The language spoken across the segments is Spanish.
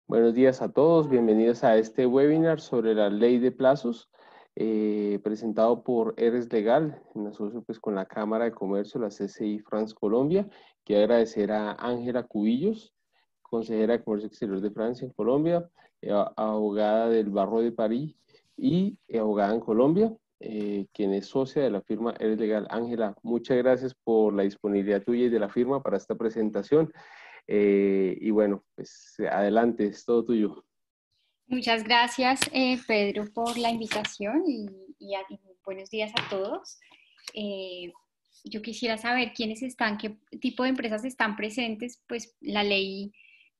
Buenos días a todos, bienvenidos a este webinar sobre la ley de plazos, presentado por Eres Legal, en asocio pues, con la Cámara de Comercio, la CCI France Colombia. Quiero agradecer a Ángela Cubillos, consejera de Comercio Exterior de Francia en Colombia, abogada del Barro de París y abogada en Colombia, quien es socia de la firma Eres Legal. Ángela, muchas gracias por la disponibilidad tuya y de la firma para esta presentación. Y bueno, pues adelante, es todo tuyo. Muchas gracias, Pedro, por la invitación y buenos días a todos. Eh, yo quisiera saber quiénes están, qué tipo de empresas están presentes, pues la ley,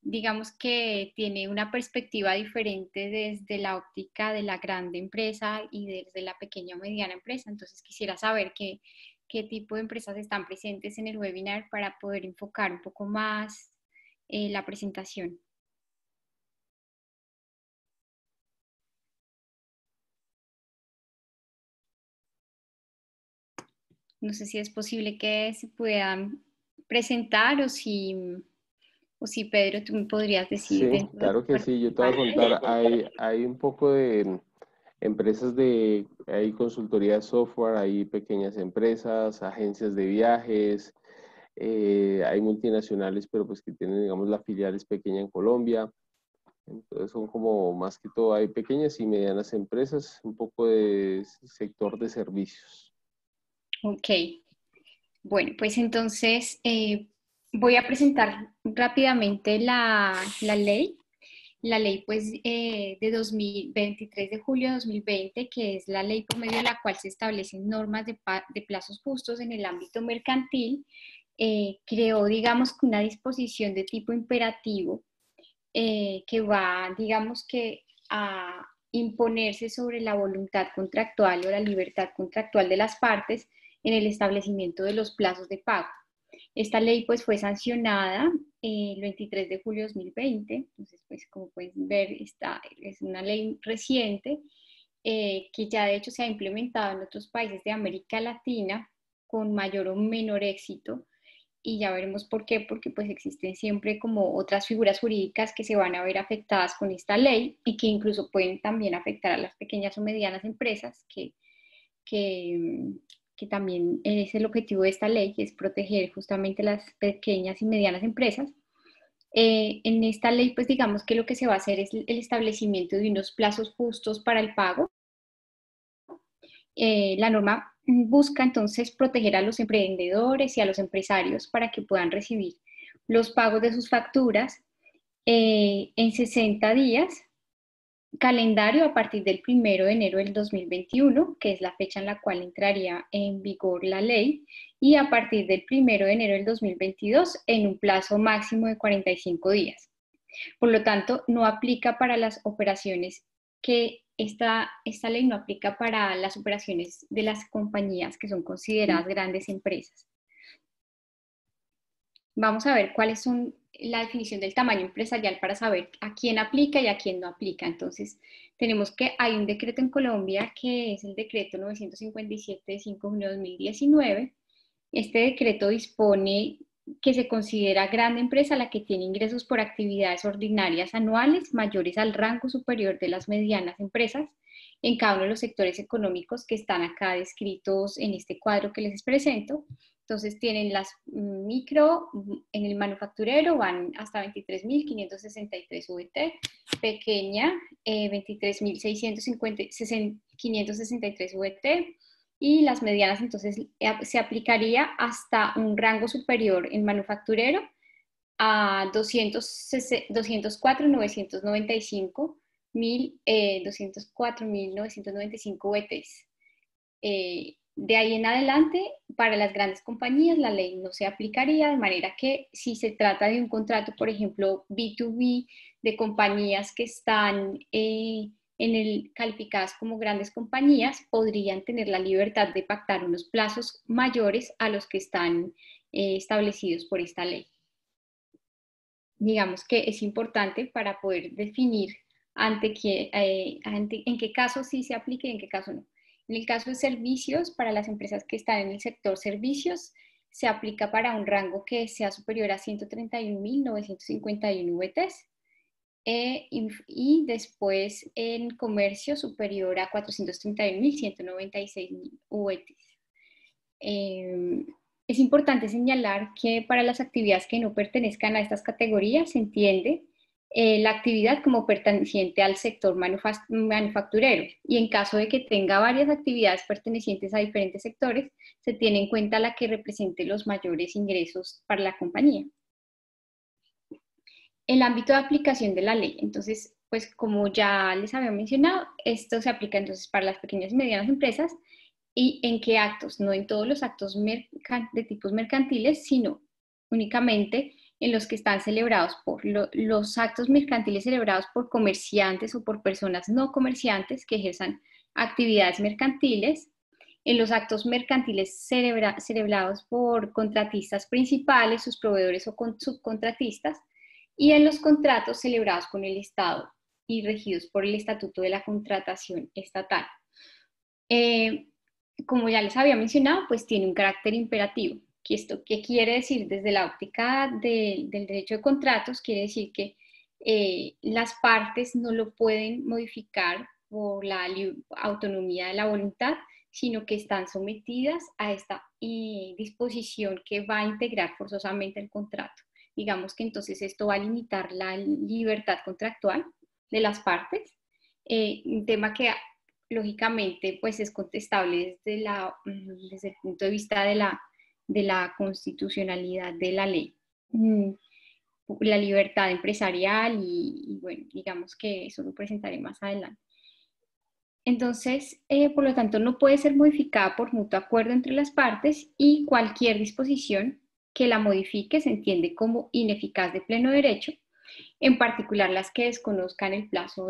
digamos que tiene una perspectiva diferente desde la óptica de la grande empresa y desde la pequeña o mediana empresa. Entonces quisiera saber qué tipo de empresas están presentes en el webinar para poder enfocar un poco más la presentación. No sé si es posible que se puedan presentar o si Pedro, tú me podrías decir Sí, dentro de claro tu que sí, yo te voy a contar, participantes. hay un poco de empresas hay consultoría de software, hay pequeñas empresas, agencias de viajes, hay multinacionales, pero pues que tienen, digamos, la filial es pequeña en Colombia. Entonces son como más que todo, hay pequeñas y medianas empresas, un poco de sector de servicios. Ok, bueno, pues entonces voy a presentar rápidamente la ley. La ley pues de 2023 de julio de 2020, que es la ley por medio de la cual se establecen normas de plazos justos en el ámbito mercantil, creó, digamos, una disposición de tipo imperativo que va, digamos que, a imponerse sobre la voluntad contractual o la libertad contractual de las partes en el establecimiento de los plazos de pago. Esta ley pues fue sancionada el 23 de julio de 2020, entonces pues como pueden ver es una ley reciente que ya de hecho se ha implementado en otros países de América Latina con mayor o menor éxito, y ya veremos por qué, porque pues existen siempre como otras figuras jurídicas que se van a ver afectadas con esta ley y que incluso pueden también afectar a las pequeñas o medianas empresas, que, que también es el objetivo de esta ley, que es proteger justamente las pequeñas y medianas empresas. En esta ley, pues digamos que lo que se va a hacer es el establecimiento de unos plazos justos para el pago. La norma busca entonces proteger a los emprendedores y a los empresarios para que puedan recibir los pagos de sus facturas en 60 días, calendario a partir del 1 de enero del 2021, que es la fecha en la cual entraría en vigor la ley, y a partir del 1 de enero del 2022 en un plazo máximo de 45 días. Por lo tanto, no aplica para las operaciones esta ley no aplica para las operaciones de las compañías que son consideradas grandes empresas. Vamos a ver cuáles son la definición del tamaño empresarial para saber a quién aplica y a quién no aplica. Entonces, tenemos que hay un decreto en Colombia que es el decreto 957 de 5 de junio de 2019. Este decreto dispone que se considera grande empresa la que tiene ingresos por actividades ordinarias anuales mayores al rango superior de las medianas empresas en cada uno de los sectores económicos que están acá descritos en este cuadro que les presento. Entonces tienen las micro, en el manufacturero van hasta 23.563 VT, pequeña 23.563 VT, y las medianas entonces se aplicaría hasta un rango superior en manufacturero a 204.995 VTs. De ahí en adelante, para las grandes compañías, la ley no se aplicaría, de manera que si se trata de un contrato, por ejemplo, B2B, de compañías que están calificadas como grandes compañías, podrían tener la libertad de pactar unos plazos mayores a los que están establecidos por esta ley. Digamos que es importante para poder definir en qué caso sí se aplique y en qué caso no. En el caso de servicios, para las empresas que están en el sector servicios, se aplica para un rango que sea superior a 131.951 VTs. y después en comercio superior a 431.196.000 UETs. Es importante señalar que para las actividades que no pertenezcan a estas categorías se entiende la actividad como perteneciente al sector manufacturero, y en caso de que tenga varias actividades pertenecientes a diferentes sectores, se tiene en cuenta la que represente los mayores ingresos para la compañía. El ámbito de aplicación de la ley, entonces, pues como ya les había mencionado, esto se aplica entonces para las pequeñas y medianas empresas. ¿Y en qué actos? No en todos los actos de tipos mercantiles, sino únicamente en los que están celebrados por los actos mercantiles celebrados por comerciantes o por personas no comerciantes que ejerzan actividades mercantiles, en los actos mercantiles celebrados por contratistas principales, sus proveedores o subcontratistas, y en los contratos celebrados con el Estado y regidos por el Estatuto de la Contratación Estatal. Como ya les había mencionado, pues tiene un carácter imperativo. ¿Qué quiere decir? Desde la óptica del derecho de contratos, quiere decir que las partes no lo pueden modificar por la autonomía de la voluntad, sino que están sometidas a esta disposición que va a integrar forzosamente el contrato. Digamos que entonces esto va a limitar la libertad contractual de las partes, un tema que lógicamente pues es contestable desde el punto de vista de la constitucionalidad de la ley. La libertad empresarial y bueno, digamos que eso lo presentaré más adelante. Entonces, por lo tanto, no puede ser modificada por mutuo acuerdo entre las partes, y cualquier disposición que la modifique se entiende como ineficaz de pleno derecho, en particular las que desconozcan el plazo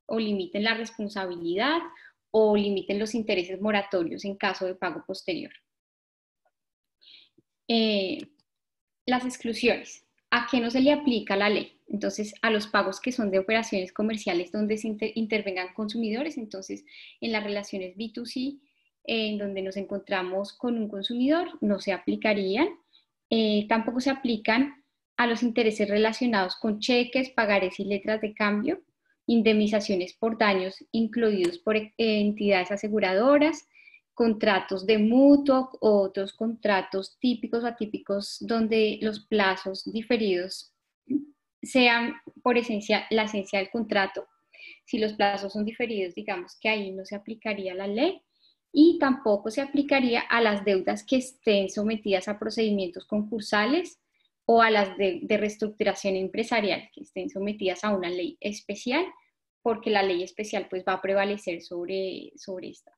o limiten la responsabilidad o limiten los intereses moratorios en caso de pago posterior. Las exclusiones. ¿A qué no se le aplica la ley? Entonces, a los pagos que son de operaciones comerciales donde se intervengan consumidores, entonces en las relaciones B2C, en donde nos encontramos con un consumidor, no se aplicarían. Tampoco se aplican a los intereses relacionados con cheques, pagarés y letras de cambio, indemnizaciones por daños incluidos por entidades aseguradoras, contratos de mutuo o otros contratos típicos o atípicos donde los plazos diferidos sean por esencia la esencia del contrato. Si los plazos son diferidos, digamos que ahí no se aplicaría la ley, y tampoco se aplicaría a las deudas que estén sometidas a procedimientos concursales o a las de reestructuración empresarial que estén sometidas a una ley especial, porque la ley especial pues va a prevalecer sobre esta.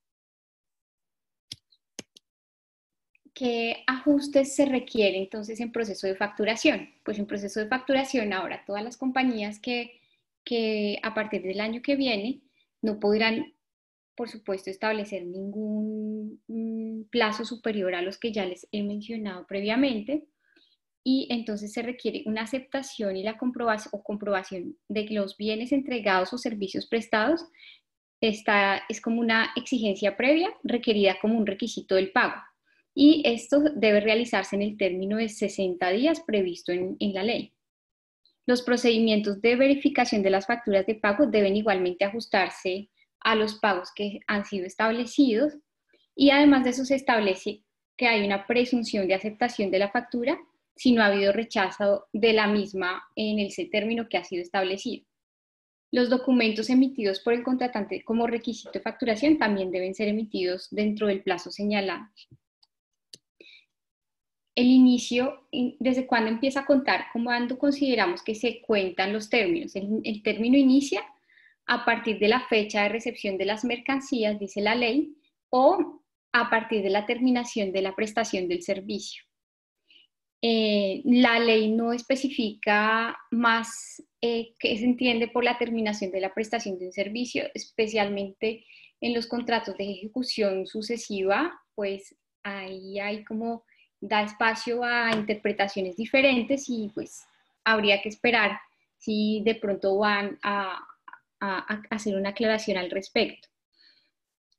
¿Qué ajustes se requieren entonces en proceso de facturación? Pues en proceso de facturación ahora todas las compañías que a partir del año que viene no podrán, por supuesto, establecer ningún plazo superior a los que ya les he mencionado previamente, y entonces se requiere una aceptación y la comprobación de que los bienes entregados o servicios prestados es como una exigencia previa requerida como un requisito del pago. Y esto debe realizarse en el término de 60 días previsto en la ley. Los procedimientos de verificación de las facturas de pago deben igualmente ajustarse a los pagos que han sido establecidos, y además de eso se establece que hay una presunción de aceptación de la factura si no ha habido rechazo de la misma en ese término que ha sido establecido. Los documentos emitidos por el contratante como requisito de facturación también deben ser emitidos dentro del plazo señalado. El inicio, ¿desde cuándo empieza a contar? ¿Cuándo consideramos que se cuentan los términos? El término inicia a partir de la fecha de recepción de las mercancías, dice la ley, o a partir de la terminación de la prestación del servicio. La ley no especifica más qué se entiende por la terminación de la prestación de un servicio, especialmente en los contratos de ejecución sucesiva, pues ahí hay como da espacio a interpretaciones diferentes, y pues habría que esperar si de pronto van a hacer una aclaración al respecto.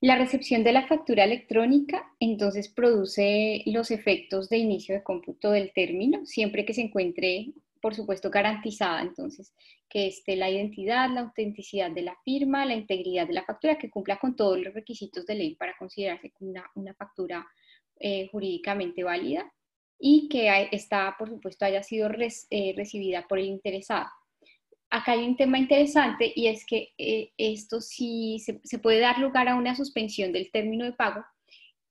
La recepción de la factura electrónica entonces produce los efectos de inicio de cómputo del término, siempre que se encuentre por supuesto, garantizada. Entonces, que esté la identidad, la autenticidad de la firma, la integridad de la factura, que cumpla con todos los requisitos de ley para considerarse como una factura jurídicamente válida y que esta, por supuesto, haya sido recibida por el interesado. Acá hay un tema interesante y es que esto sí se puede dar lugar a una suspensión del término de pago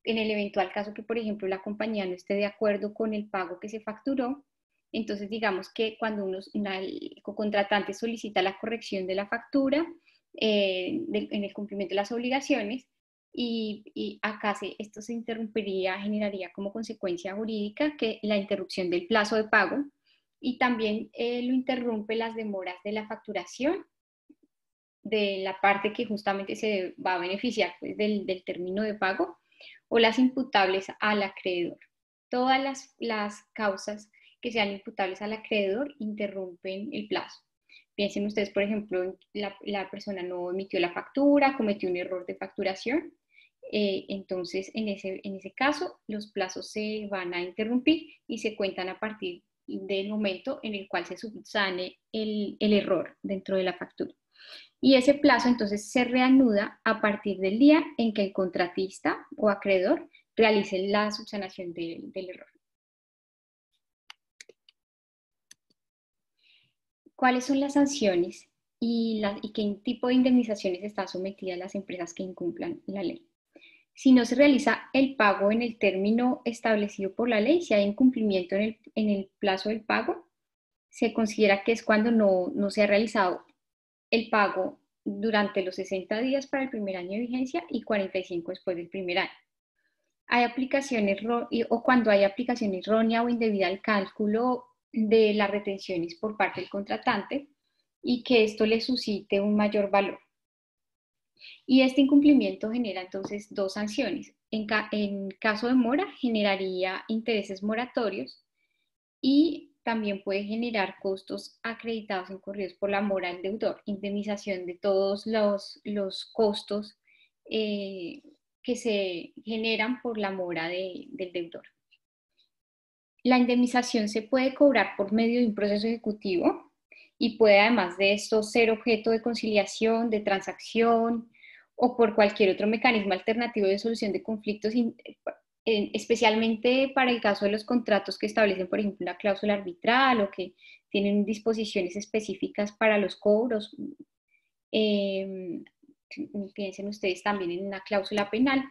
en el eventual caso que, por ejemplo, la compañía no esté de acuerdo con el pago que se facturó. Entonces, digamos que cuando el contratante solicita la corrección de la factura en el cumplimiento de las obligaciones, y acá esto se interrumpiría, generaría como consecuencia jurídica que la interrupción del plazo de pago, y también lo interrumpe las demoras de la facturación de la parte que justamente se va a beneficiar pues, del término de pago, o las imputables al acreedor. Todas las causas que sean imputables al acreedor interrumpen el plazo. Piensen ustedes, por ejemplo, la persona no emitió la factura, cometió un error de facturación. Entonces, en ese caso, los plazos se van a interrumpir y se cuentan a partir del momento en el cual se subsane el error dentro de la factura. Y ese plazo entonces se reanuda a partir del día en que el contratista o acreedor realice la subsanación del error. ¿Cuáles son las sanciones y qué tipo de indemnizaciones están sometidas las empresas que incumplan la ley? Si no se realiza el pago en el término establecido por la ley, si hay incumplimiento en el plazo del pago, se considera que es cuando no se ha realizado el pago durante los 60 días para el primer año de vigencia y 45 después del primer año. Hay aplicaciones, o cuando hay aplicación errónea o indebida al cálculo de las retenciones por parte del contratante y que esto le suscite un mayor valor. Y este incumplimiento genera entonces dos sanciones. En caso de mora, generaría intereses moratorios y también puede generar costos acreditados incurridos por la mora del deudor, indemnización de todos los costos que se generan por la mora del deudor. La indemnización se puede cobrar por medio de un proceso ejecutivo y puede, además de esto, ser objeto de conciliación, de transacción o por cualquier otro mecanismo alternativo de solución de conflictos, especialmente para el caso de los contratos que establecen, por ejemplo, una cláusula arbitral o que tienen disposiciones específicas para los cobros. Piensen ustedes también en una cláusula penal,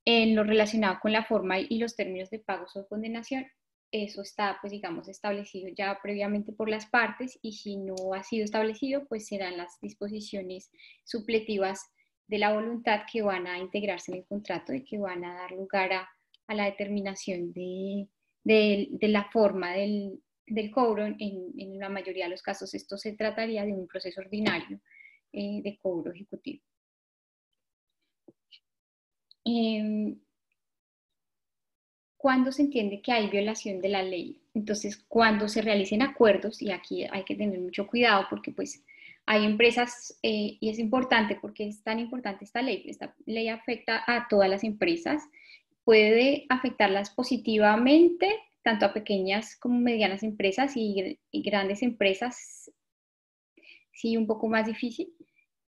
en lo relacionado con la forma y los términos de pagos o condenación. Eso está, pues digamos, establecido ya previamente por las partes, y si no ha sido establecido, pues serán las disposiciones supletivas de la voluntad que van a integrarse en el contrato y que van a dar lugar a la determinación de la forma del cobro. En la mayoría de los casos esto se trataría de un proceso ordinario de cobro ejecutivo. ¿Cuándo se entiende que hay violación de la ley? Entonces, cuando se realicen acuerdos, y aquí hay que tener mucho cuidado porque pues hay empresas, y es importante porque es tan importante esta ley afecta a todas las empresas, puede afectarlas positivamente, tanto a pequeñas como medianas empresas, y grandes empresas, sí, un poco más difícil,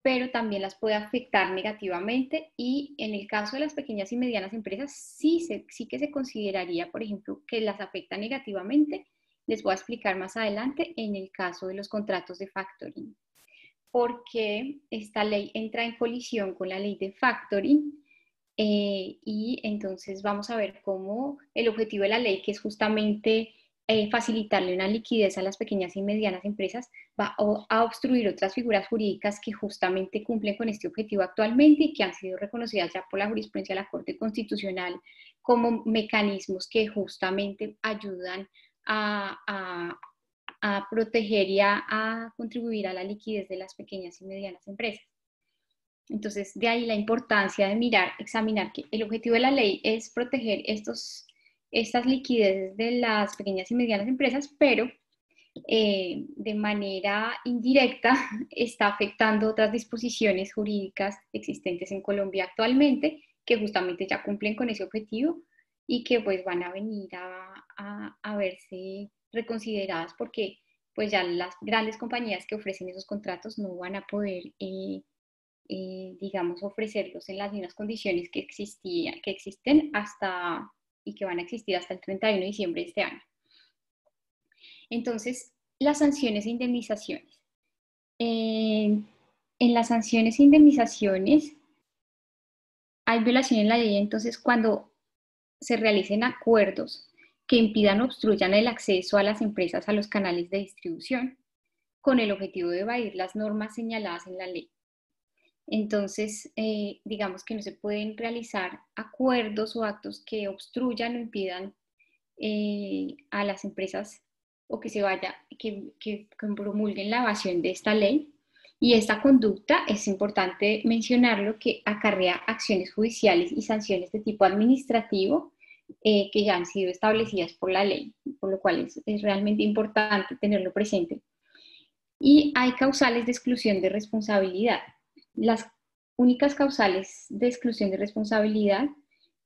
pero también las puede afectar negativamente, y en el caso de las pequeñas y medianas empresas sí que se consideraría, por ejemplo, que las afecta negativamente. Les voy a explicar más adelante en el caso de los contratos de factoring, porque esta ley entra en colisión con la ley de factoring, y entonces vamos a ver cómo el objetivo de la ley, que es justamente facilitarle una liquidez a las pequeñas y medianas empresas, va a obstruir otras figuras jurídicas que justamente cumplen con este objetivo actualmente y que han sido reconocidas ya por la jurisprudencia de la Corte Constitucional como mecanismos que justamente ayudan a proteger y a contribuir a la liquidez de las pequeñas y medianas empresas. Entonces, de ahí la importancia de examinar que el objetivo de la ley es proteger estas liquidez de las pequeñas y medianas empresas, pero de manera indirecta está afectando otras disposiciones jurídicas existentes en Colombia actualmente, que justamente ya cumplen con ese objetivo y que pues van a venir a verse reconsideradas, porque pues ya las grandes compañías que ofrecen esos contratos no van a poder, digamos, ofrecerlos en las mismas condiciones que existen hasta, y que van a existir hasta el 31 de diciembre de este año. Entonces, las sanciones e indemnizaciones. En las sanciones e indemnizaciones hay violación en la ley, entonces cuando se realicen acuerdos que impidan o obstruyan el acceso a las empresas a los canales de distribución con el objetivo de evadir las normas señaladas en la ley. Entonces, digamos que no se pueden realizar acuerdos o actos que obstruyan o impidan a las empresas o que promulguen la evasión de esta ley. Y esta conducta, es importante mencionarlo, que acarrea acciones judiciales y sanciones de tipo administrativo que ya han sido establecidas por la ley, por lo cual es realmente importante tenerlo presente. Y hay causales de exclusión de responsabilidad. Las únicas causales de exclusión de responsabilidad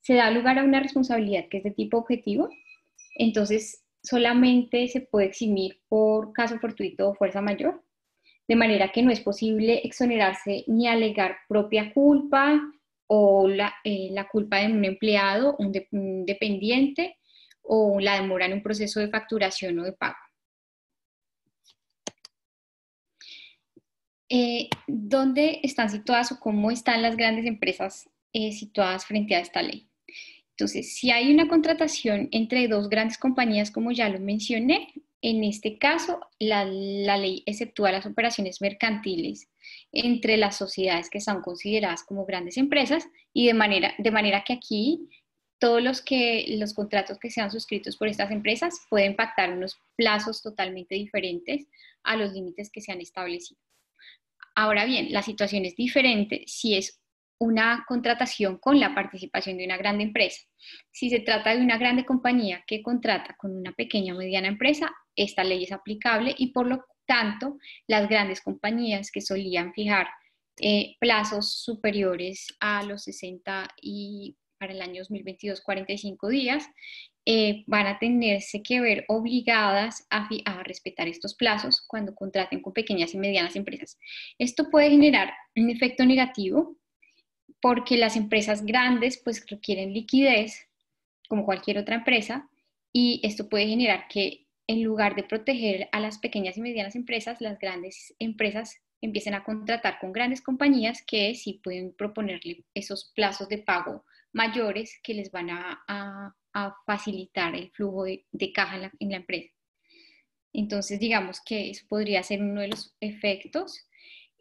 se da lugar a una responsabilidad que es de tipo objetivo, entonces solamente se puede eximir por caso fortuito o fuerza mayor, de manera que no es posible exonerarse ni alegar propia culpa o la culpa de un empleado, un dependiente o la demora en un proceso de facturación o de pago. ¿Dónde están situadas o cómo están las grandes empresas situadas frente a esta ley? Entonces, si hay una contratación entre dos grandes compañías, como ya lo mencioné, en este caso la ley exceptúa las operaciones mercantiles entre las sociedades que son consideradas como grandes empresas y de manera que aquí todos los contratos que sean suscritos por estas empresas pueden pactar unos plazos totalmente diferentes a los límites que se han establecido. Ahora bien, la situación es diferente si es una contratación con la participación de una grande empresa. Si se trata de una grande compañía que contrata con una pequeña o mediana empresa, esta ley es aplicable y por lo tanto las grandes compañías que solían fijar plazos superiores a los 60 y para el año 2022 45 días, van a tenerse que ver obligadas a respetar estos plazos cuando contraten con pequeñas y medianas empresas. Esto puede generar un efecto negativo porque las empresas grandes pues requieren liquidez como cualquier otra empresa y esto puede generar que en lugar de proteger a las pequeñas y medianas empresas, las grandes empresas empiecen a contratar con grandes compañías que sí pueden proponerle esos plazos de pago mayores que les van a facilitar el flujo de caja en la empresa. Entonces, digamos que eso podría ser uno de los efectos.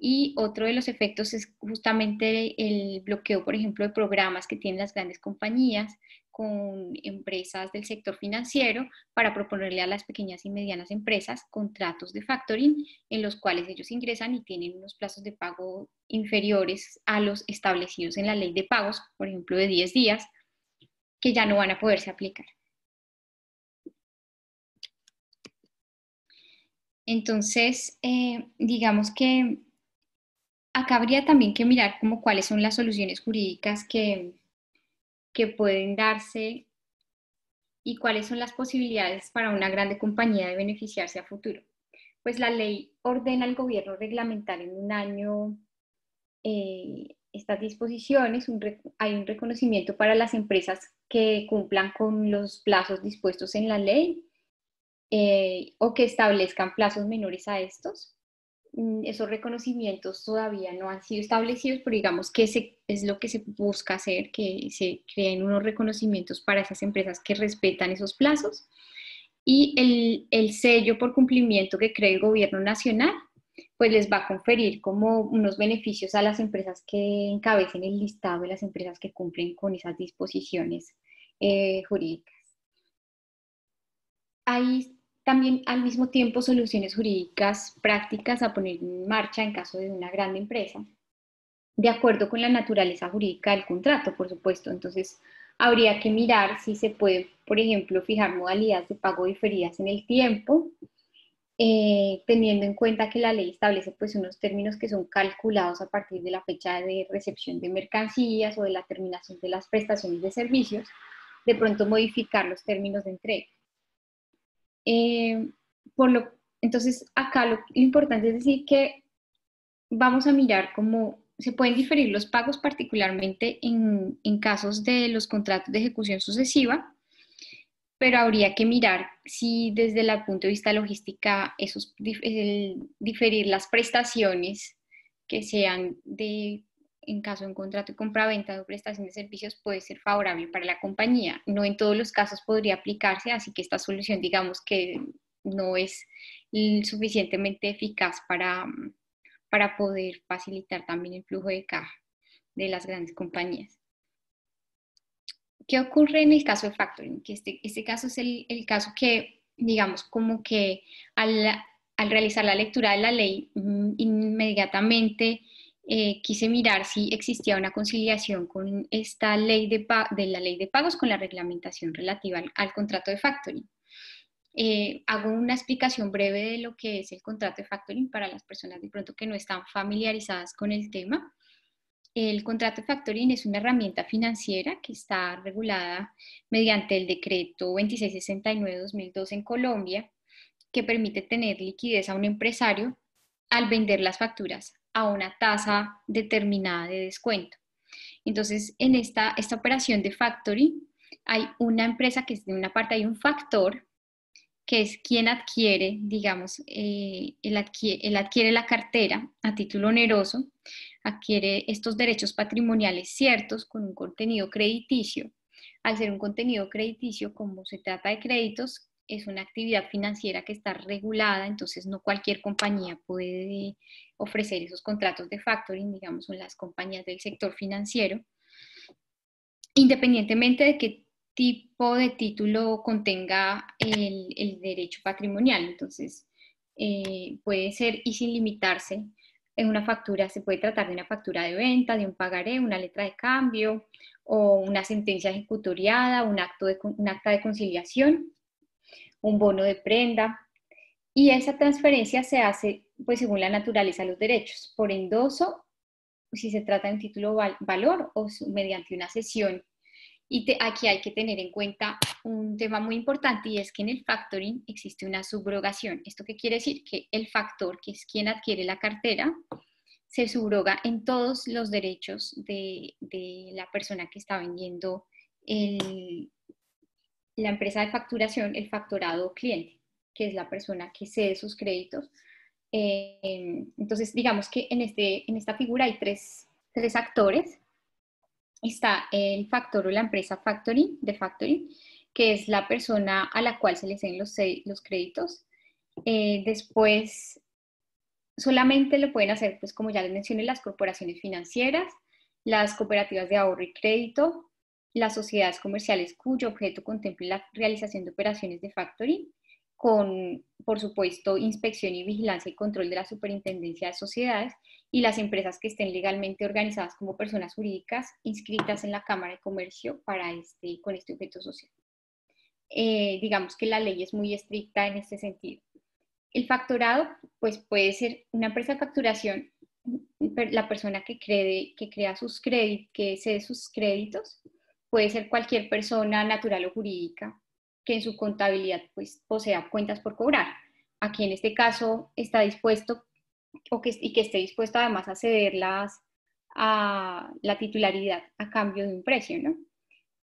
Y otro de los efectos es justamente el bloqueo, por ejemplo, de programas que tienen las grandes compañías con empresas del sector financiero para proponerle a las pequeñas y medianas empresas contratos de factoring en los cuales ellos ingresan y tienen unos plazos de pago inferiores a los establecidos en la ley de pagos, por ejemplo, de 10 días, que ya no van a poderse aplicar. Entonces, digamos que acá habría también que mirar como cuáles son las soluciones jurídicas que pueden darse y cuáles son las posibilidades para una grande compañía de beneficiarse a futuro. Pues la ley ordena al gobierno reglamentar en un año estas disposiciones, hay un reconocimiento para las empresas que cumplan con los plazos dispuestos en la ley o que establezcan plazos menores a estos. Esos reconocimientos todavía no han sido establecidos, pero digamos que es lo que se busca hacer, que se creen unos reconocimientos para esas empresas que respetan esos plazos. Y el sello por cumplimiento que cree el gobierno nacional, pues les va a conferir como unos beneficios a las empresas que encabecen el listado de las empresas que cumplen con esas disposiciones jurídicas. Hay también al mismo tiempo soluciones jurídicas prácticas a poner en marcha en caso de una grande empresa, de acuerdo con la naturaleza jurídica del contrato, por supuesto. Entonces, habría que mirar si se puede, por ejemplo, fijar modalidades de pago diferidas en el tiempo, teniendo en cuenta que la ley establece pues unos términos que son calculados a partir de la fecha de recepción de mercancías o de la terminación de las prestaciones de servicios, de pronto modificar los términos de entrega. Entonces, acá lo importante es decir que vamos a mirar cómo se pueden diferir los pagos, particularmente en casos de los contratos de ejecución sucesiva, pero habría que mirar si desde el punto de vista logística, diferir las prestaciones que sean en caso de un contrato de compra-venta o prestación de servicios puede ser favorable para la compañía. No en todos los casos podría aplicarse, así que esta solución, digamos que no es suficientemente eficaz para poder facilitar también el flujo de caja de las grandes compañías. ¿Qué ocurre en el caso de factoring? Que este caso es el caso que, digamos, como que al realizar la lectura de la ley, inmediatamente quise mirar si existía una conciliación con esta ley de la ley de pagos con la reglamentación relativa al contrato de factoring. Hago una explicación breve de lo que es el contrato de factoring para las personas de pronto que no están familiarizadas con el tema. El contrato de factoring es una herramienta financiera que está regulada mediante el decreto 2669-2002 en Colombia, que permite tener liquidez a un empresario al vender las facturas a una tasa determinada de descuento. Entonces, en esta operación de factoring hay una empresa que es de una parte, hay un factor que es quien adquiere, digamos, él adquiere la cartera a título oneroso, adquiere estos derechos patrimoniales ciertos con un contenido crediticio. Al ser un contenido crediticio, como se trata de créditos, es una actividad financiera que está regulada, entonces no cualquier compañía puede ofrecer esos contratos de factoring, digamos, son las compañías del sector financiero, independientemente de qué tipo de título contenga el derecho patrimonial. Entonces, puede ser y sin limitarse en una factura, se puede tratar de una factura de venta, de un pagaré, una letra de cambio o una sentencia ejecutoriada, un acta de conciliación, un bono de prenda. Y esa transferencia se hace pues según la naturaleza de los derechos, por endoso, si se trata de un título valor o mediante una cesión. Y aquí hay que tener en cuenta un tema muy importante y es que en el factoring existe una subrogación. ¿Esto qué quiere decir? Que el factor, que es quien adquiere la cartera, se subroga en todos los derechos de la persona que está vendiendo la empresa de facturación, el factorado cliente, que es la persona que cede sus créditos. Entonces, digamos que en esta figura hay tres actores. Está el factor o la empresa factoring, que es la persona a la cual se le ceden los créditos. Después, solamente lo pueden hacer, pues como ya les mencioné, las corporaciones financieras, las cooperativas de ahorro y crédito, las sociedades comerciales cuyo objeto contemple la realización de operaciones de factoring, con, por supuesto, inspección y vigilancia y control de la Superintendencia de Sociedades, y las empresas que estén legalmente organizadas como personas jurídicas inscritas en la Cámara de Comercio con este objeto social. Digamos que la ley es muy estricta en este sentido. El factorado, pues puede ser una empresa de facturación, la persona que crea sus créditos, que cede sus créditos, puede ser cualquier persona natural o jurídica que en su contabilidad pues posea cuentas por cobrar. Aquí en este caso está dispuesto y que esté dispuesto además a cederlas a la titularidad a cambio de un precio, ¿no?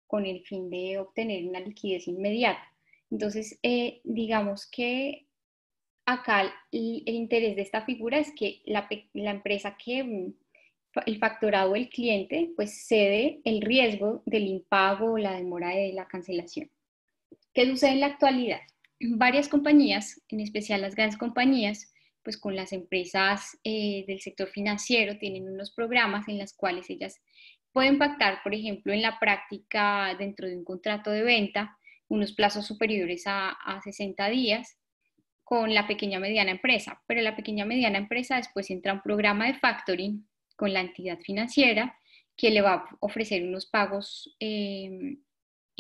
Con el fin de obtener una liquidez inmediata. Entonces, digamos que acá el interés de esta figura es que la empresa el factorado del cliente, pues cede el riesgo del impago o la demora de la cancelación. ¿Qué sucede en la actualidad? Varias compañías, en especial las grandes compañías, pues con las empresas del sector financiero, tienen unos programas en los cuales ellas pueden pactar, por ejemplo, en la práctica dentro de un contrato de venta, unos plazos superiores a 60 días con la pequeña mediana empresa, pero la pequeña mediana empresa después entra a un programa de factoring con la entidad financiera que le va a ofrecer unos pagos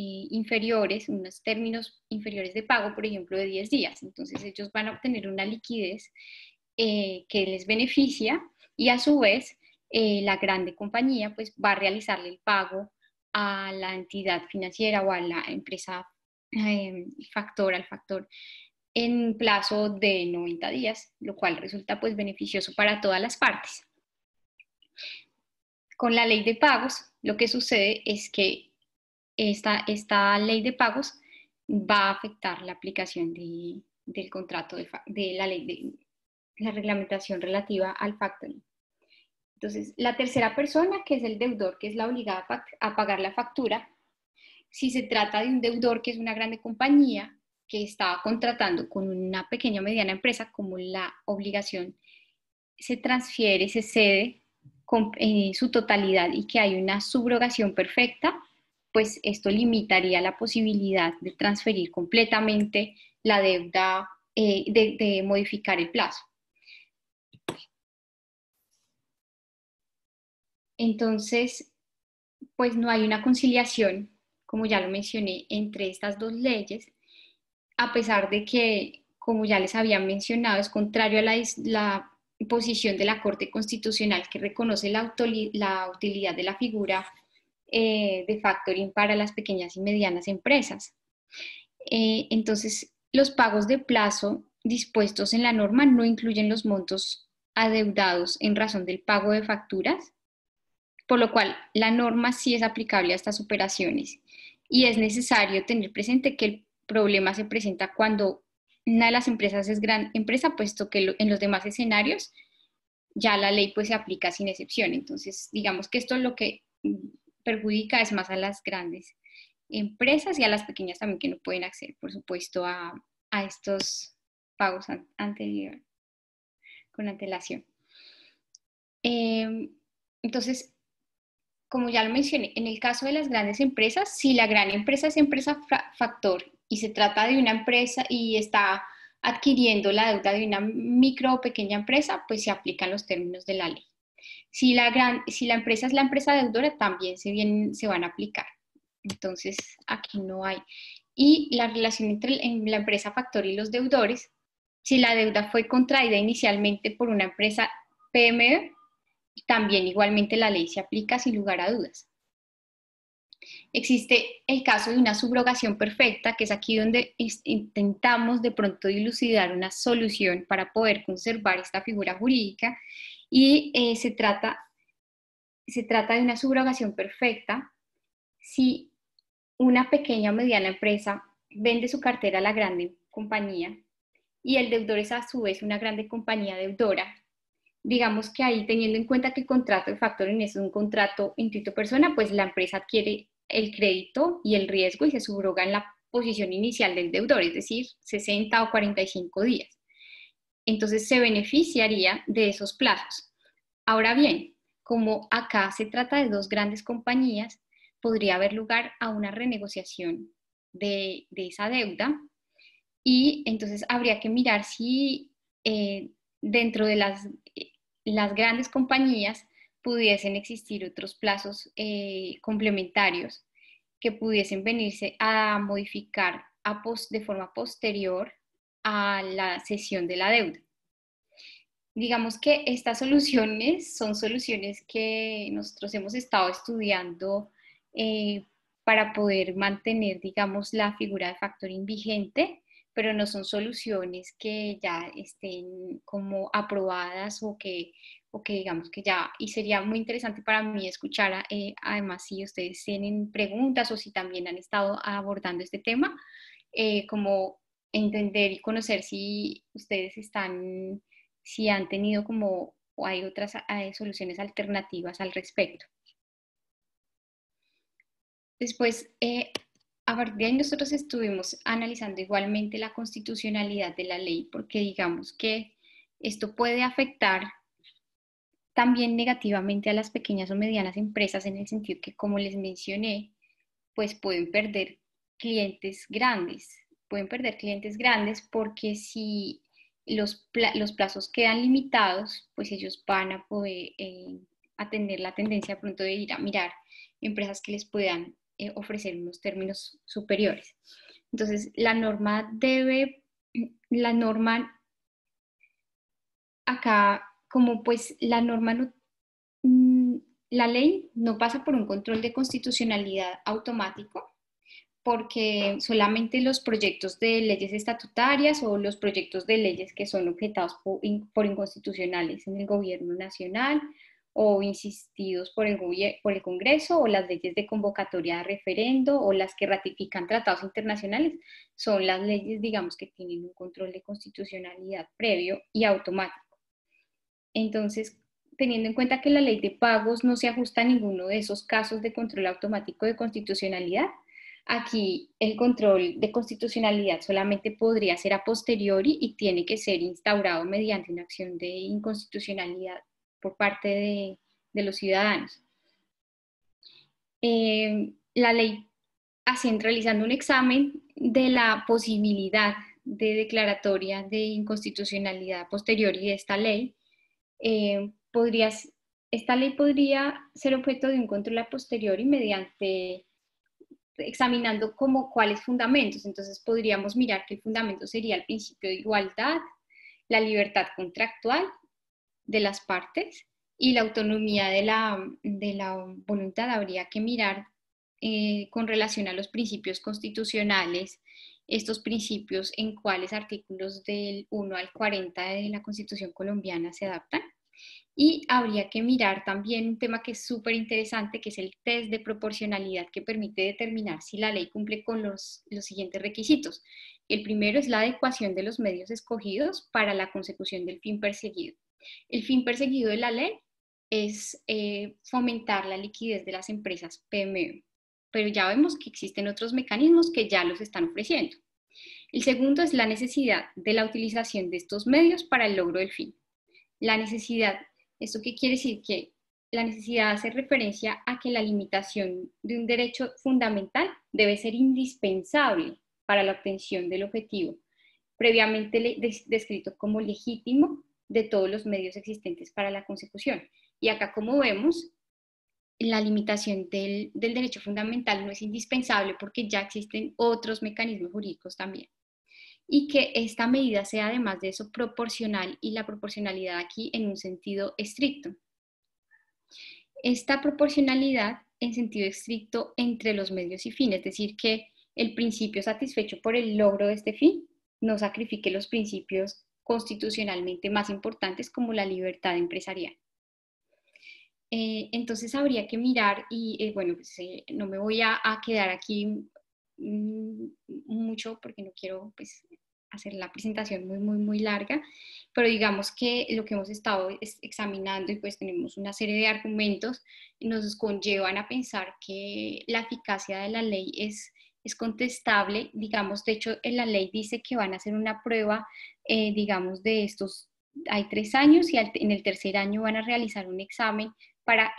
inferiores, unos términos inferiores de pago, por ejemplo, de 10 días. Entonces ellos van a obtener una liquidez que les beneficia y a su vez la grande compañía pues va a realizarle el pago a la entidad financiera o a la empresa al factor en plazo de 90 días, lo cual resulta pues beneficioso para todas las partes. Con la ley de pagos, lo que sucede es que esta ley de pagos va a afectar la aplicación del contrato, de la ley de la reglamentación relativa al factoring. Entonces, la tercera persona, que es el deudor, que es la obligada a pagar la factura, si se trata de un deudor que es una grande compañía que está contratando con una pequeña o mediana empresa, como la obligación se transfiere, se cede en su totalidad y que hay una subrogación perfecta, pues esto limitaría la posibilidad de transferir completamente la deuda, de modificar el plazo. Entonces, pues no hay una conciliación, como ya lo mencioné, entre estas dos leyes, a pesar de que, como ya les había mencionado, es contrario a la posición de la Corte Constitucional que reconoce la utilidad de la figura de factoring para las pequeñas y medianas empresas. Entonces, los pagos de plazo dispuestos en la norma no incluyen los montos adeudados en razón del pago de facturas, por lo cual la norma sí es aplicable a estas operaciones. Y es necesario tener presente que el problema se presenta cuando una de las empresas es gran empresa, puesto que en los demás escenarios ya la ley pues se aplica sin excepción. Entonces, digamos que esto lo que perjudica es más a las grandes empresas y a las pequeñas también, que no pueden acceder, por supuesto, a estos pagos con antelación. Entonces, como ya lo mencioné, en el caso de las grandes empresas, si la gran empresa es empresa factor y se trata de una empresa y está adquiriendo la deuda de una micro o pequeña empresa, pues se aplican los términos de la ley. Si la empresa es la empresa deudora, también se van a aplicar. Entonces, aquí no hay. Y la relación entre la empresa factor y los deudores, si la deuda fue contraída inicialmente por una empresa PME, también igualmente la ley se aplica sin lugar a dudas. Existe el caso de una subrogación perfecta, que es aquí donde intentamos de pronto dilucidar una solución para poder conservar esta figura jurídica, y se trata de una subrogación perfecta si una pequeña o mediana empresa vende su cartera a la grande compañía y el deudor es a su vez una grande compañía deudora. Digamos que ahí, teniendo en cuenta que el contrato de factoring es un contrato intuito persona, pues la empresa adquiere el crédito y el riesgo y se subroga en la posición inicial del deudor, es decir, 60 o 45 días. Entonces se beneficiaría de esos plazos. Ahora bien, como acá se trata de dos grandes compañías, podría haber lugar a una renegociación de esa deuda, y entonces habría que mirar si dentro de las grandes compañías pudiesen existir otros plazos complementarios que pudiesen venirse a modificar de forma posterior a la cesión de la deuda. Digamos que estas soluciones son soluciones que nosotros hemos estado estudiando para poder mantener, digamos, la figura de factoring vigente, pero no son soluciones que ya estén como aprobadas o que digamos que ya, y sería muy interesante para mí escuchar, además, si ustedes tienen preguntas o si también han estado abordando este tema, como entender y conocer si ustedes si han tenido como, o hay otras soluciones alternativas al respecto. Después, a partir de ahí nosotros estuvimos analizando igualmente la constitucionalidad de la ley, porque digamos que esto puede afectar también negativamente a las pequeñas o medianas empresas, en el sentido que, como les mencioné, pues pueden perder clientes grandes. Pueden perder clientes grandes porque si los plazos quedan limitados, pues ellos van a poder a tener la tendencia pronto de ir a mirar empresas que les puedan ofrecer unos términos superiores. Entonces, la norma acá, como pues la norma no, la ley no pasa por un control de constitucionalidad automático, porque solamente los proyectos de leyes estatutarias o los proyectos de leyes que son objetados por inconstitucionales en el gobierno nacional o insistidos por el Congreso, o las leyes de convocatoria de referendo, o las que ratifican tratados internacionales, son las leyes, digamos, que tienen un control de constitucionalidad previo y automático. Entonces, teniendo en cuenta que la ley de pagos no se ajusta a ninguno de esos casos de control automático de constitucionalidad, aquí el control de constitucionalidad solamente podría ser a posteriori y tiene que ser instaurado mediante una acción de inconstitucionalidad por parte de los ciudadanos. La ley, realizando un examen de la posibilidad de declaratoria de inconstitucionalidad posteriori de esta ley, esta ley podría ser objeto de un control a posteriori mediante examinando como cuáles fundamentos. Entonces podríamos mirar que el fundamento sería el principio de igualdad, la libertad contractual de las partes y la autonomía de la voluntad. Habría que mirar con relación a los principios constitucionales, estos principios en cuáles artículos del 1 al 40 de la Constitución colombiana se adaptan. Y habría que mirar también un tema que es súper interesante, que es el test de proporcionalidad, que permite determinar si la ley cumple con los siguientes requisitos. El primero es la adecuación de los medios escogidos para la consecución del fin perseguido. El fin perseguido de la ley es fomentar la liquidez de las empresas PME, pero ya vemos que existen otros mecanismos que ya los están ofreciendo. El segundo es la necesidad de la utilización de estos medios para el logro del fin. La necesidad, ¿esto qué quiere decir? Que la necesidad hace referencia a que la limitación de un derecho fundamental debe ser indispensable para la obtención del objetivo, previamente descrito como legítimo de todos los medios existentes para la consecución. Y acá, como vemos, la limitación del derecho fundamental no es indispensable porque ya existen otros mecanismos jurídicos también. Y que esta medida sea además de eso proporcional, y la proporcionalidad aquí en un sentido estricto. Esta proporcionalidad en sentido estricto entre los medios y fines, es decir, que el principio satisfecho por el logro de este fin no sacrifique los principios constitucionalmente más importantes como la libertad empresarial. Entonces habría que mirar y bueno, pues, no me voy a quedar aquí mucho porque no quiero pues hacer la presentación muy larga, pero digamos que lo que hemos estado examinando y pues tenemos una serie de argumentos nos conllevan a pensar que la eficacia de la ley es contestable. Digamos, de hecho en la ley dice que van a hacer una prueba, digamos, de estos, hay 3 años y en el tercer año van a realizar un examen para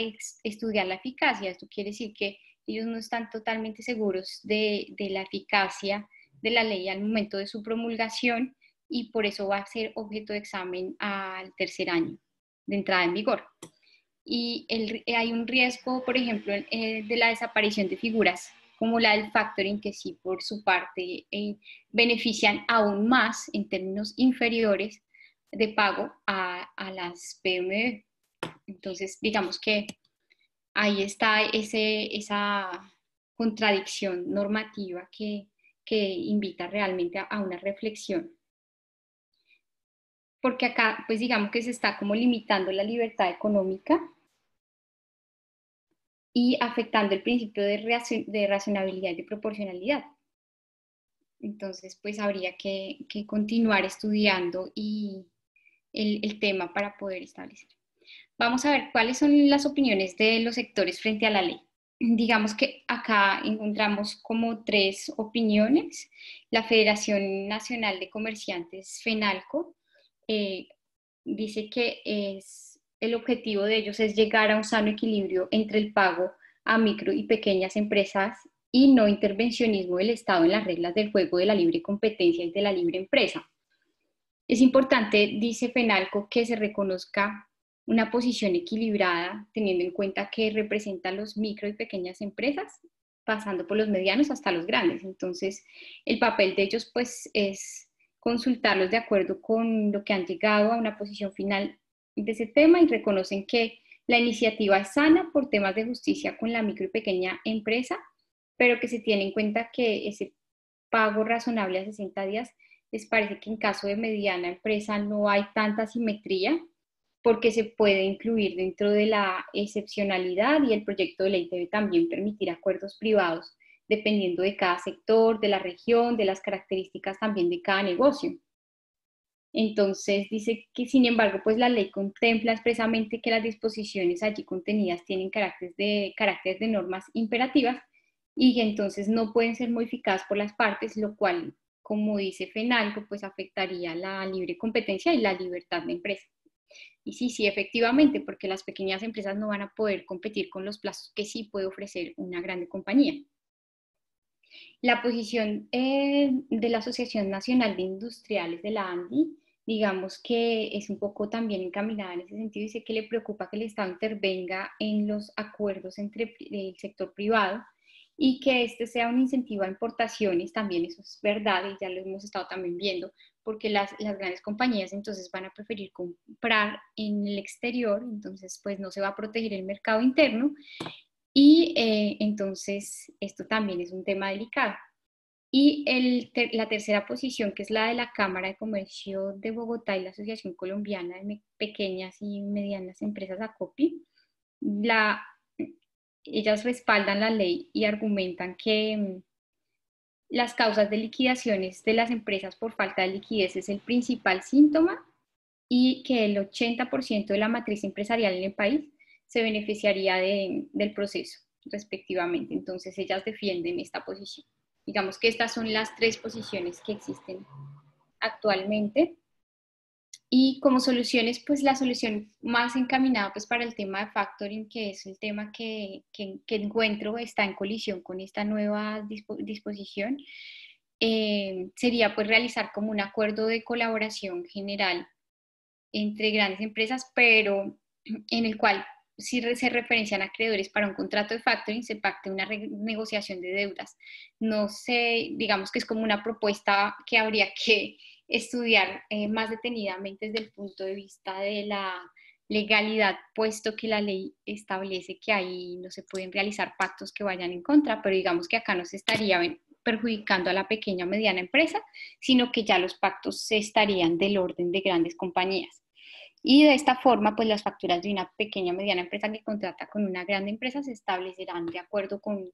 estudiar la eficacia. Esto quiere decir que ellos no están totalmente seguros de la eficacia de la ley al momento de su promulgación, y por eso va a ser objeto de examen al tercer año de entrada en vigor. Y hay un riesgo, por ejemplo, de la desaparición de figuras como la del factoring, que sí por su parte benefician aún más en términos inferiores de pago a las PME. Entonces, digamos que ahí está esa contradicción normativa que invita realmente a una reflexión. Porque acá, pues digamos que se está como limitando la libertad económica y afectando el principio de racionalidad y de proporcionalidad. Entonces, pues habría que continuar estudiando el tema para poder establecer. Vamos a ver cuáles son las opiniones de los sectores frente a la ley. Digamos que acá encontramos como 3 opiniones. La Federación Nacional de Comerciantes, FENALCO, dice que el objetivo de ellos es llegar a un sano equilibrio entre el pago a micro y pequeñas empresas y no intervencionismo del Estado en las reglas del juego de la libre competencia y de la libre empresa. Es importante, dice FENALCO, que se reconozca una posición equilibrada, teniendo en cuenta que representa a los micro y pequeñas empresas, pasando por los medianos hasta los grandes. Entonces, el papel de ellos pues es consultarlos de acuerdo con lo que han llegado a una posición final de ese tema, y reconocen que la iniciativa es sana por temas de justicia con la micro y pequeña empresa, pero que se tiene en cuenta que ese pago razonable a 60 días, les parece que en caso de mediana empresa no hay tanta simetría, porque se puede incluir dentro de la excepcionalidad y el proyecto de ley debe también permitir acuerdos privados dependiendo de cada sector, de la región, de las características también de cada negocio. Entonces dice que, sin embargo, pues la ley contempla expresamente que las disposiciones allí contenidas tienen carácter de normas imperativas y que entonces no pueden ser modificadas por las partes, lo cual, como dice FENALCO, pues afectaría la libre competencia y la libertad de empresa. Y sí, sí, efectivamente, porque las pequeñas empresas no van a poder competir con los plazos que sí puede ofrecer una grande compañía. La posición de la Asociación Nacional de Industriales de la ANDI, digamos que es un poco también encaminada en ese sentido, dice que le preocupa que el Estado intervenga en los acuerdos entre el sector privado y que este sea un incentivo a importaciones, también eso es verdad y ya lo hemos estado también viendo, porque las grandes compañías entonces van a preferir comprar en el exterior, entonces pues no se va a proteger el mercado interno y entonces esto también es un tema delicado. Y la tercera posición, que es la de la Cámara de Comercio de Bogotá y la Asociación Colombiana de Pequeñas y Medianas Empresas, ACOPI, ellas respaldan la ley y argumentan que las causas de liquidaciones de las empresas por falta de liquidez es el principal síntoma y que el 80% de la matriz empresarial en el país se beneficiaría del proceso, respectivamente. Entonces, ellas defienden esta posición. Digamos que estas son las tres posiciones que existen actualmente. Y como soluciones, pues la solución más encaminada pues para el tema de factoring, que es el tema que encuentro está en colisión con esta nueva disposición, sería pues realizar como un acuerdo de colaboración general entre grandes empresas, pero en el cual si se referencian a acreedores para un contrato de factoring, se pacte una negociación de deudas. No sé, digamos que es como una propuesta que habría que estudiar más detenidamente desde el punto de vista de la legalidad, puesto que la ley establece que ahí no se pueden realizar pactos que vayan en contra, pero digamos que acá no se estaría perjudicando a la pequeña o mediana empresa, sino que ya los pactos se estarían del orden de grandes compañías. Y de esta forma, pues las facturas de una pequeña o mediana empresa que contrata con una grande empresa se establecerán de acuerdo con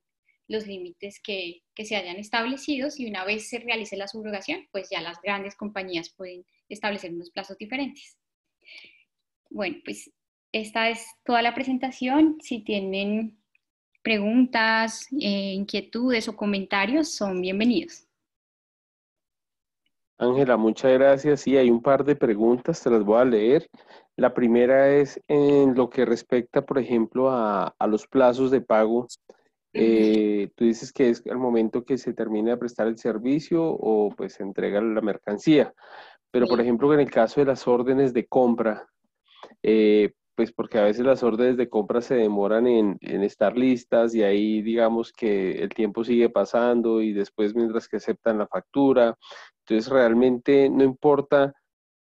los límites que se hayan establecido y una vez se realice la subrogación, pues ya las grandes compañías pueden establecer unos plazos diferentes. Bueno, pues esta es toda la presentación. Si tienen preguntas, inquietudes o comentarios, son bienvenidos. Ángela, muchas gracias. Sí, hay un par de preguntas, te las voy a leer. La primera es en lo que respecta, por ejemplo, a los plazos de pago. Tú dices que es al momento que se termina de prestar el servicio o pues se entrega la mercancía. Pero, por Sí. ejemplo, en el caso de las órdenes de compra, pues porque a veces las órdenes de compra se demoran en estar listas y ahí digamos que el tiempo sigue pasando y después mientras que aceptan la factura. Entonces realmente no importa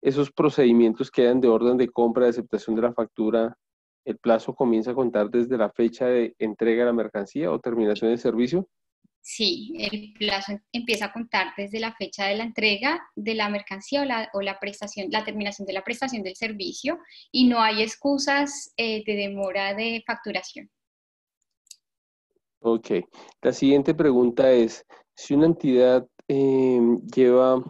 esos procedimientos que quedan de orden de compra, de aceptación de la factura, el plazo comienza a contar desde la fecha de entrega de la mercancía o terminación del servicio. Sí, el plazo empieza a contar desde la fecha de la entrega de la mercancía o la prestación, la terminación de la prestación del servicio y no hay excusas de demora de facturación. Ok. La siguiente pregunta es, si una entidad lleva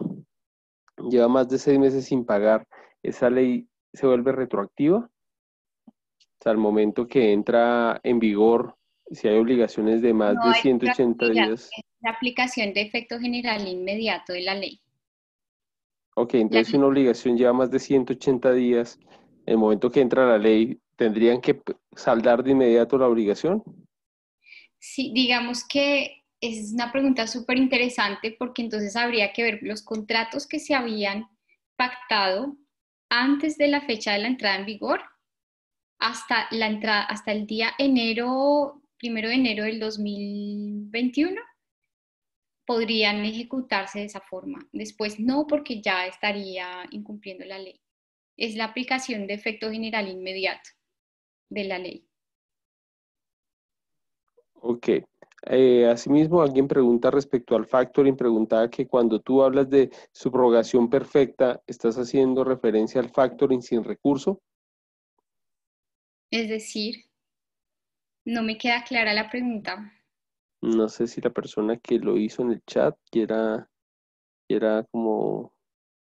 más de 6 meses sin pagar, ¿esa ley se vuelve retroactiva? O sea, al momento que entra en vigor, si hay obligaciones de más No de hay 180 retroactividad, días. es la aplicación de efecto general inmediato de la ley. Ok, La entonces si una obligación lleva más de 180 días, el momento que entra la ley, ¿tendrían que saldar de inmediato la obligación? Sí, digamos que es una pregunta súper interesante porque entonces habría que ver los contratos que se habían pactado antes de la fecha de la entrada en vigor hasta la entrada, hasta el día primero de enero del 2021 podrían ejecutarse de esa forma. Después no, porque ya estaría incumpliendo la ley. Es la aplicación de efecto general inmediato de la ley. Ok. Asimismo, alguien pregunta respecto al factoring, preguntaba que cuando tú hablas de subrogación perfecta, ¿estás haciendo referencia al factoring sin recurso? Es decir, no me queda clara la pregunta. No sé si la persona que lo hizo en el chat quiera como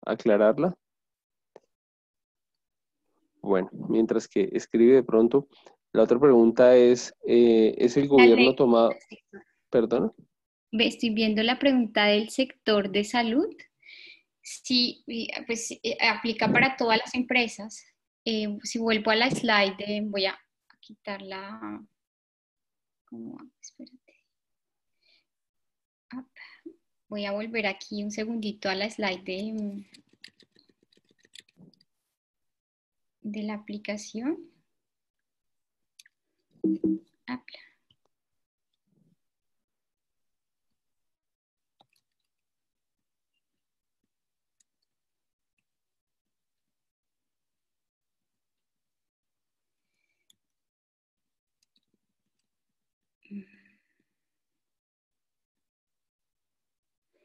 aclararla. Bueno, mientras que escribe de pronto, la otra pregunta ¿es el La gobierno ley, tomado, perdón? estoy viendo la pregunta del sector de salud. Sí, pues aplica para todas las empresas. Si vuelvo a la slide, voy a quitarla. Espérate. Ah, voy a volver aquí un segundito a la slide de la aplicación. Ah,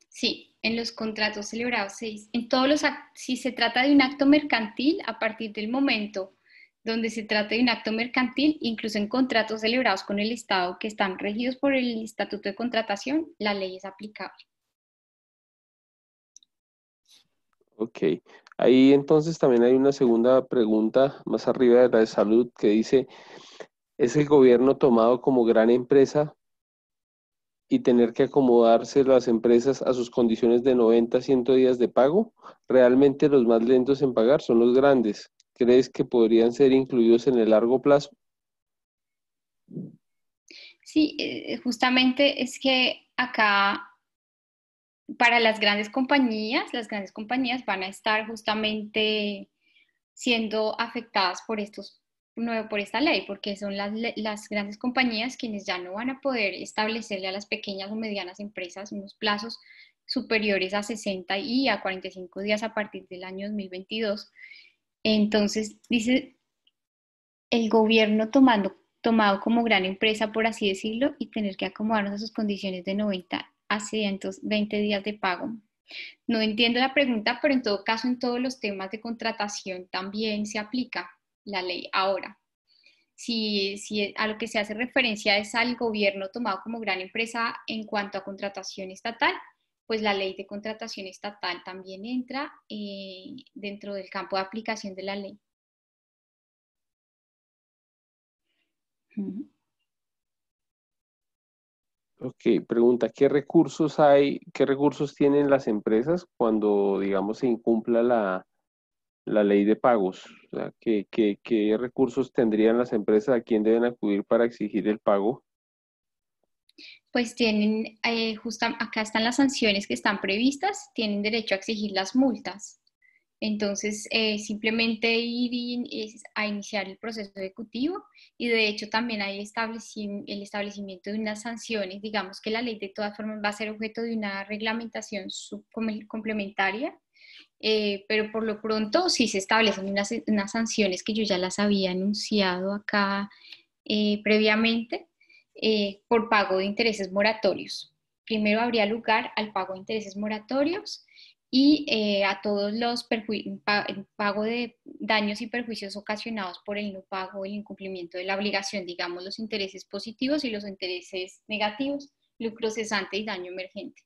sí, en los contratos celebrados en todos si se trata de un acto mercantil, a partir del momento donde se trata de un acto mercantil, incluso en contratos celebrados con el Estado que están regidos por el Estatuto de Contratación, la ley es aplicable. Ok. Ahí entonces también hay una segunda pregunta más arriba de la de salud que dice, ¿es el gobierno tomado como gran empresa y tener que acomodarse las empresas a sus condiciones de 90 a 100 días de pago? Realmente los más lentos en pagar son los grandes. ¿Crees que podrían ser incluidos en el largo plazo? Sí, justamente es que acá para las grandes compañías van a estar justamente siendo afectadas por por esta ley, porque son las grandes compañías quienes ya no van a poder establecerle a las pequeñas o medianas empresas unos plazos superiores a 60 y a 45 días a partir del año 2022. Entonces, dice el gobierno tomado como gran empresa, por así decirlo, y tener que acomodarnos a sus condiciones de 90 a 120 días de pago. No entiendo la pregunta, pero en todo caso, en todos los temas de contratación también se aplica la ley. Ahora, si a lo que se hace referencia es al gobierno tomado como gran empresa en cuanto a contratación estatal, pues la ley de contratación estatal también entra dentro del campo de aplicación de la ley. Uh-huh. Ok, pregunta, qué recursos tienen las empresas cuando, digamos, se incumpla la ley de pagos? O sea, ¿qué recursos tendrían las empresas? ¿A quién deben acudir para exigir el pago? Pues tienen, acá están las sanciones que están previstas, tienen derecho a exigir las multas. Entonces, simplemente a iniciar el proceso ejecutivo y de hecho también hay el establecimiento de unas sanciones. Digamos que la ley de todas formas va a ser objeto de una reglamentación complementaria, pero por lo pronto sí se establecen unas sanciones que yo ya las había anunciado acá previamente por pago de intereses moratorios. Primero habría lugar al pago de intereses moratorios y a todos los pago de daños y perjuicios ocasionados por el no pago o el incumplimiento de la obligación, digamos los intereses positivos y los intereses negativos, lucro cesante y daño emergente.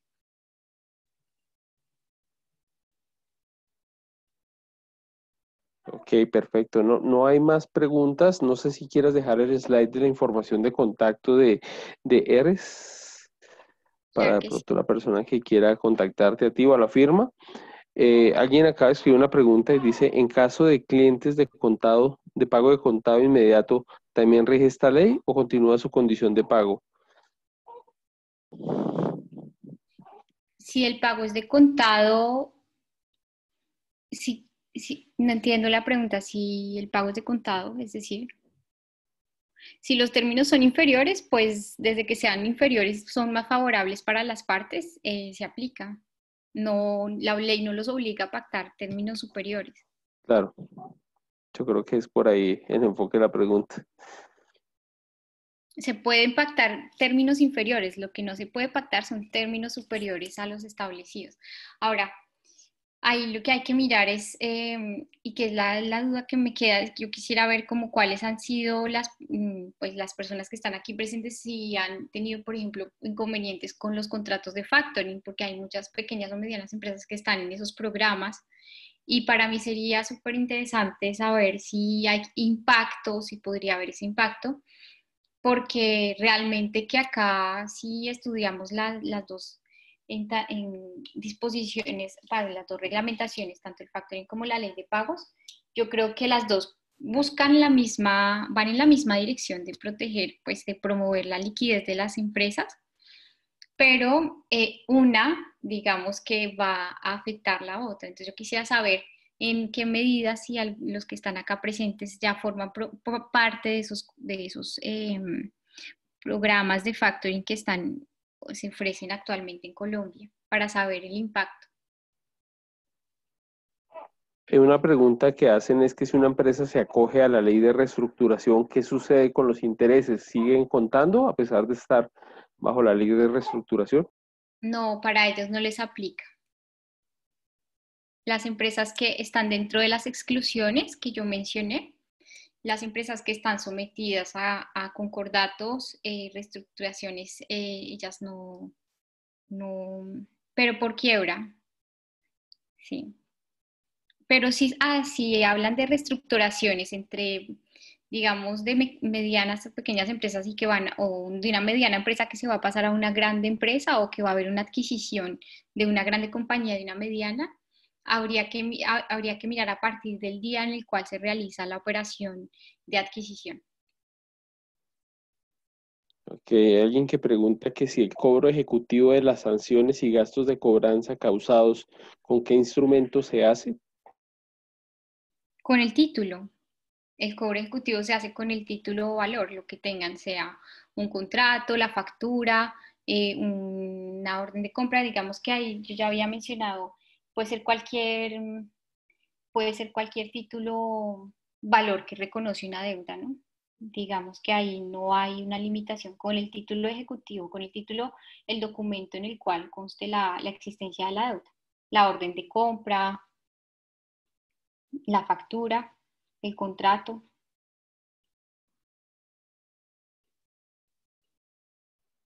Ok, perfecto. No hay más preguntas. No sé si quieras dejar el slide de la información de contacto de Eres para Claro de que sí. pronto la persona que quiera contactarte a ti o a la firma. Alguien acá escribió una pregunta y dice, en caso de clientes de contado, de pago de contado inmediato, ¿también rige esta ley o continúa su condición de pago? Si el pago es de contado, no entiendo la pregunta, si el pago es de contado, es decir, si los términos son inferiores, pues desde que sean inferiores son más favorables para las partes, se aplica. No, la ley no los obliga a pactar términos superiores. Claro, yo creo que es por ahí el enfoque de la pregunta. Se pueden pactar términos inferiores, lo que no se puede pactar son términos superiores a los establecidos. Ahora, ahí lo que hay que mirar es, y que es la duda que me queda, es que yo quisiera ver como cuáles han sido pues las personas que están aquí presentes, si han tenido, por ejemplo, inconvenientes con los contratos de factoring, porque hay muchas pequeñas o medianas empresas que están en esos programas. Y para mí sería súper interesante saber si hay impacto, si podría haber ese impacto, porque realmente que acá si estudiamos las dos en disposiciones para las dos reglamentaciones, tanto el factoring como la ley de pagos, yo creo que las dos buscan la misma, van en la misma dirección de proteger, pues de promover la liquidez de las empresas, pero una, digamos que va a afectar la otra. Entonces yo quisiera saber en qué medida si los que están acá presentes ya forman parte de esos programas de factoring que están o se ofrecen actualmente en Colombia para saber el impacto. Una pregunta que hacen es que si una empresa se acoge a la ley de reestructuración, ¿qué sucede con los intereses? ¿Siguen contando a pesar de estar bajo la ley de reestructuración? No, para ellos no les aplica. Las empresas que están dentro de las exclusiones que yo mencioné, las empresas que están sometidas a concordatos, reestructuraciones, ellas no, pero por quiebra, sí. Pero sí, si hablan de reestructuraciones entre, digamos, de medianas o pequeñas empresas y que van, o de una mediana empresa que se va a pasar a una grande empresa o que va a haber una adquisición de una grande compañía de una mediana, habría que mirar a partir del día en el cual se realiza la operación de adquisición. Ok, hay alguien que pregunta que si el cobro ejecutivo de las sanciones y gastos de cobranza causados, ¿con qué instrumento se hace? Con el título, el cobro ejecutivo se hace con el título o valor, lo que tengan, sea un contrato, la factura, una orden de compra, digamos que ahí yo ya había mencionado, puede ser cualquier, puede ser cualquier título, valor que reconoce una deuda, ¿no? Digamos que ahí no hay una limitación con el título ejecutivo, con el título, el documento en el cual conste la existencia de la deuda, la orden de compra, la factura, el contrato.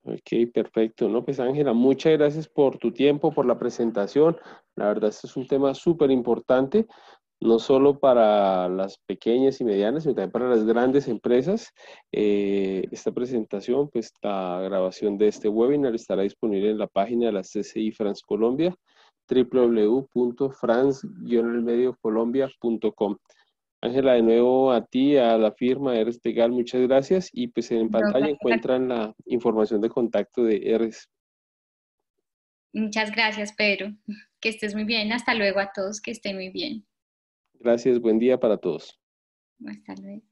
Ok, perfecto. No, pues Ángela, muchas gracias por tu tiempo, por la presentación. La verdad, este es un tema súper importante, no solo para las pequeñas y medianas, sino también para las grandes empresas. Esta presentación, pues la grabación de este webinar estará disponible en la página de la CCI France Colombia, www.france-mediocolombia.com. Ángela, de nuevo a ti, a la firma Eres Legal, muchas gracias. Y pues en No, pantalla encuentran la información de contacto de Eres. muchas gracias, Pedro. Que estés muy bien. Hasta luego a todos, que estén muy bien. Gracias, buen día para todos. Hasta luego.